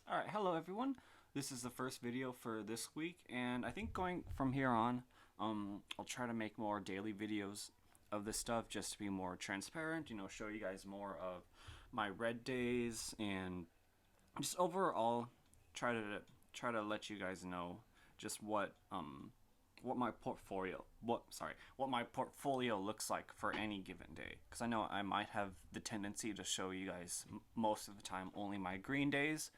Alright, hello everyone. This is the first video for this week, and I think going from here on, I'll try to make more daily videos of this stuff just to be more transparent, show you guys more of my red days and just overall try to let you guys know just what my portfolio looks like for any given day, because I know I might have the tendency to show you guys most of the time only my green days,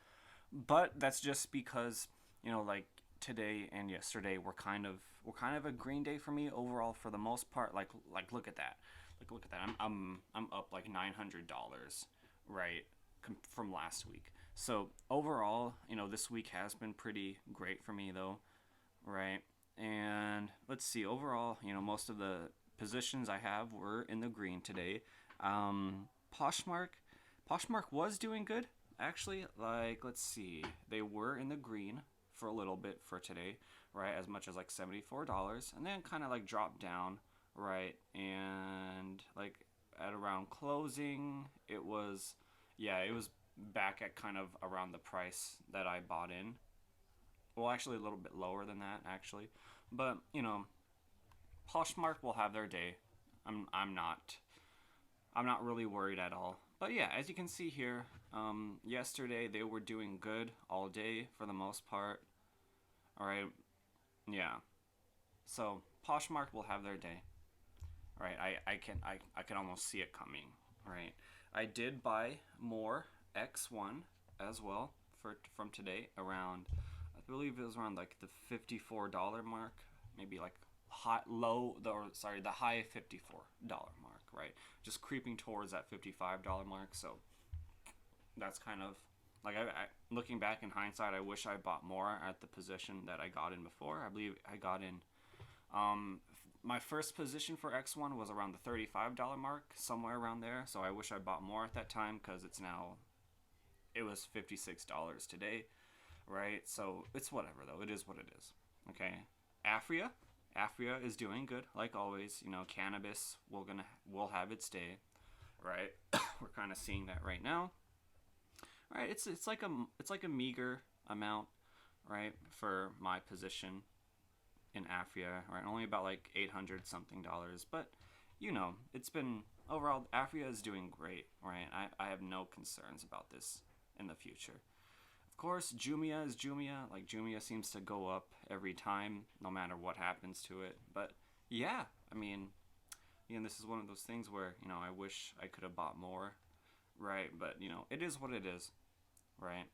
but that's just because like today and yesterday were kind of a green day for me overall for the most part. Like look at that, I'm up like $900, right, from last week. So overall, this week has been pretty great for me though, right? And let's see, overall, most of the positions I have were in the green today. Um, Poshmark, Poshmark was doing good actually. Like, let's see, they were in the green for a little bit for today, right? As much as like $74, and then kind of like dropped down, right? And like at around closing, it was back at kind of around the price that I bought in. Well, actually, a little bit lower than that, actually. But Poshmark will have their day. I'm not really worried at all. But yeah, as you can see here, yesterday they were doing good all day for the most part. All right, yeah. So Poshmark will have their day. All right, I can almost see it coming. All right, I did buy more X1 as well for from today around. I believe it was around like the $54 mark, maybe like the high $54 mark, right? Just creeping towards that $55 mark. So that's kind of like looking back in hindsight, I wish I bought more at the position that I got in before. I believe I got in. My first position for X1 was around the $35 mark, somewhere around there. So I wish I bought more at that time because it was $56 today, right? So it's whatever though. It is what it is. Okay. APHA, APHA is doing good like always. Cannabis will have its day, right? We're kind of seeing that right now, right? It's like a meager amount, right, for my position in APHA, right? Only about like 800 something dollars, but it's been overall APHA is doing great, right? I have no concerns about this in the future. Of course, JMIA is JMIA. Like JMIA seems to go up every time, no matter what happens to it. But yeah, I mean, this is one of those things where I wish I could have bought more, right? But it is what it is, right?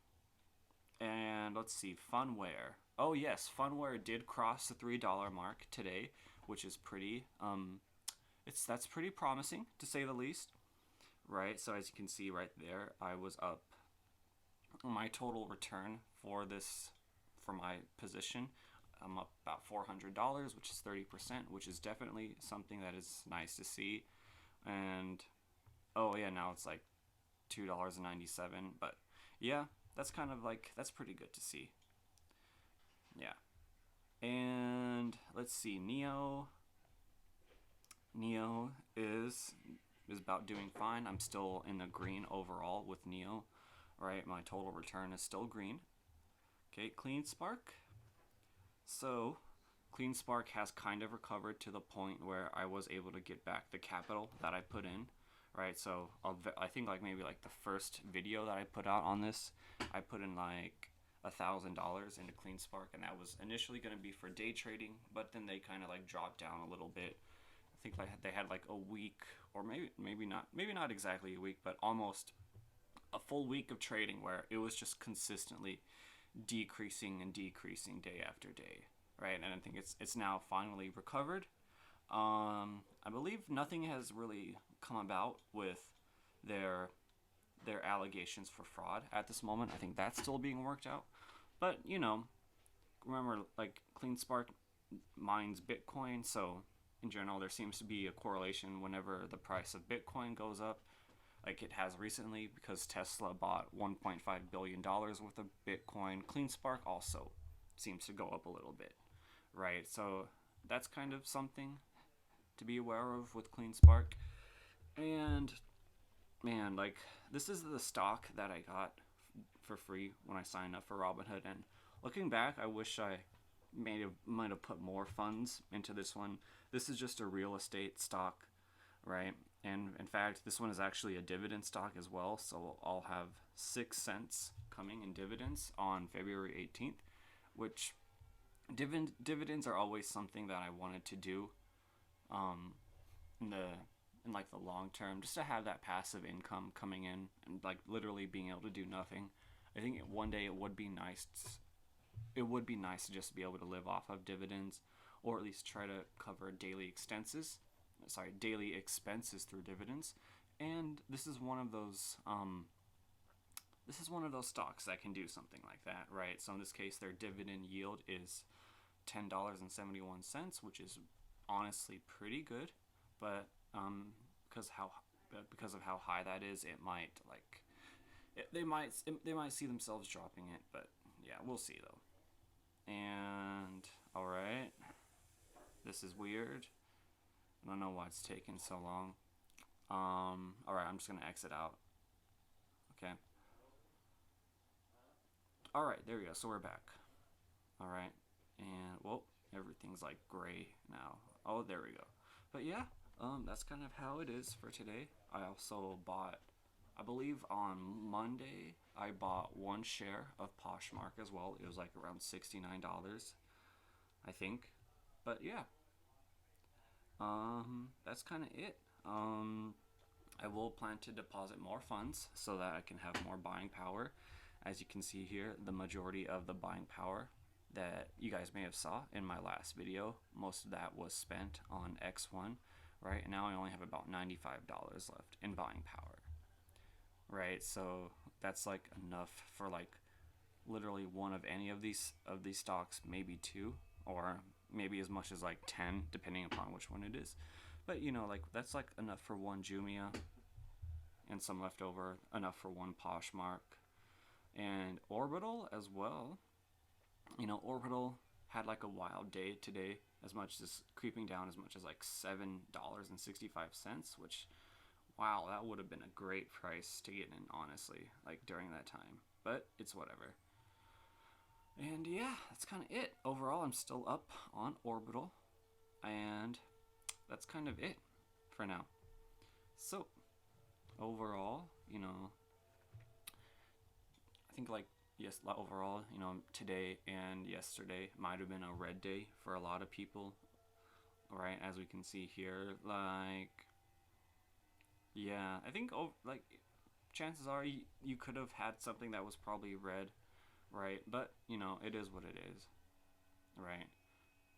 And let's see, Funwear. Oh yes, Funwear did cross the $3 mark today, which is pretty that's pretty promising to say the least, right? So as you can see right there, I was up my total return for my position. I'm up about $400, which is 30%, which is definitely something that is nice to see. And oh yeah, now it's like $2.97, but yeah, that's pretty good to see. Yeah. And let's see, Neo is about doing fine. I'm still in the green overall with Neo, right? My total return is still green. Okay, Clean Spark. So, Clean Spark has kind of recovered to the point where I was able to get back the capital that I put in, right? So, I think like maybe like the first video that I put out on this, I put in like $1,000 into Clean Spark, and that was initially going to be for day trading, but then they kind of like dropped down a little bit. I think they had like a week, or maybe not exactly a week, but almost a full week of trading where it was just consistently decreasing and decreasing day after day, right? And I think it's now finally recovered. I believe nothing has really come about with their allegations for fraud at this moment. I think that's still being worked out. But remember, like CleanSpark mines Bitcoin, so in general there seems to be a correlation whenever the price of Bitcoin goes up, like it has recently, because Tesla bought $1.5 billion worth of Bitcoin. CleanSpark also seems to go up a little bit, right? So that's kind of something to be aware of with CleanSpark. And man, like this is the stock that I got for free when I signed up for Robinhood. And looking back, I wish I might have put more funds into this one. This is just a real estate stock, right? And in fact, this one is actually a dividend stock as well. So I'll have 6 cents coming in dividends on February 18th, which dividends are always something that I wanted to do um, in like the long term, just to have that passive income coming in and like literally being able to do nothing. I think one day it would be nice. It would be nice to just be able to live off of dividends, or at least try to cover daily expenses through dividends. And this is one of those. This is one of those stocks that can do something like that, right? So in this case, their dividend yield is $10.71, which is honestly pretty good, but because of how high that is, it might like they might see themselves dropping it, but yeah, we'll see though. And all right, this is weird. I don't know why it's taking so long. All right, I'm just gonna exit out. Okay. All right, there we go. So we're back. All right, and well, everything's like gray now. Oh, there we go. But yeah, that's kind of how it is for today. I also bought, I believe on Monday, I bought 1 share of Poshmark as well. It was like around $69, I think. But yeah, that's kind of it. I will plan to deposit more funds so that I can have more buying power. As you can see here, the majority of the buying power that you guys may have saw in my last video, most of that was spent on X1, right? And now I only have about $95 left in buying power, right? So that's like enough for like literally one of any of these stocks, maybe 2, or maybe as much as like 10, depending upon which one it is. But you know, like that's like enough for 1 JMIA, and some left over, enough for 1 Poshmark. And Orbital as well. You know, Orbital had like a wild day today, as much as creeping down as much as like $7.65, which, wow, that would have been a great price to get in, honestly, like during that time. But it's whatever. And yeah, that's kind of it. Overall, I'm still up on Orbital, and that's kind of it for now. So, overall, you know, I think like yes, overall, you know, today and yesterday might have been a red day for a lot of people, right? As we can see here, like, yeah, I think like chances are you could have had something that was probably red, right? But you know, it is what it is, right?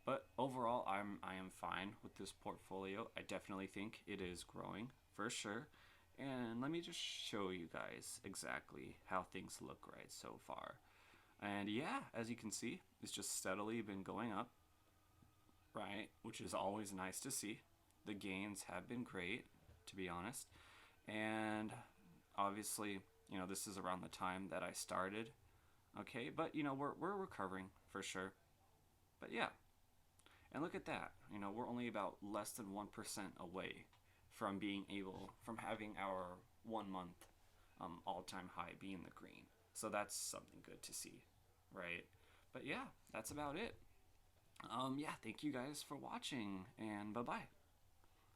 But overall, I am fine with this portfolio. I definitely think it is growing for sure. And let me just show you guys exactly how things look right so far. And yeah, as you can see, it's just steadily been going up, right? Which is always nice to see. The gains have been great, to be honest. And obviously, you know, this is around the time that I started. Okay, but you know, we're recovering for sure. But yeah. And look at that. You know, we're only about less than 1% away from having our 1 month all-time high be in the green. So that's something good to see, right? But yeah, that's about it. Yeah, thank you guys for watching, and bye-bye.